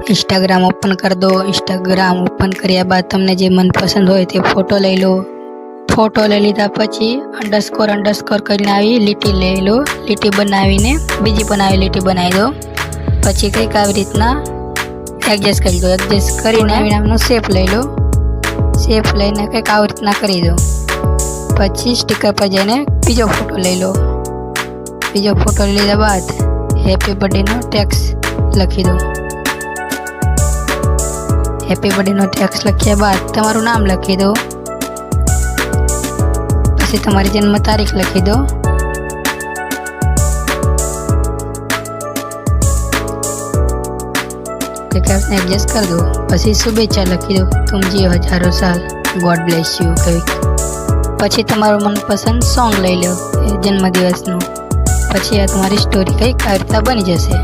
Instagram open कर दो। Instagram open કર્યા બાદ તમને જે મનપસંદ હોય તે ફોટો લઈ લો। ફોટો લઈ લીધા પછી અંડરસ્કોર કરીને આવી લીટી લઈ લો। લીટી બનાવીને બીજી પણ આવી લીટી બનાવી દો। પછી કંઈક આવી રીતના એડજસ્ટ કરી દો। એડજસ્ટ કરીને નામનો શેપ લઈ લો। શેપ લઈને કંઈક આવી રીતના કરી દો। પછી સ્ટીકર પર જઈને બીજો ફોટો લઈ લો। બીજો ફોટો લઈ લીધા બાદ હેપી બર્થડેનો ટેક્સ્ટ લખી દો। હેપી બર્થડેનો ટેક્સ્ટ લખ્યા બાદ તમારું નામ લખી દો। પછી તમારી જન્મ તારીખ લખી દો। एडजस्ट कर दो। પછી શુભેચ્છા લખી દો। तुम जियो हजारों साल, गॉड ब्लेस यू કંઈક। પછી તમારું મનપસંદ સોંગ લઈ લો જન્મદિવસનું। પછી આ તમારી સ્ટોરી કંઈક આ રીતના બની જશે।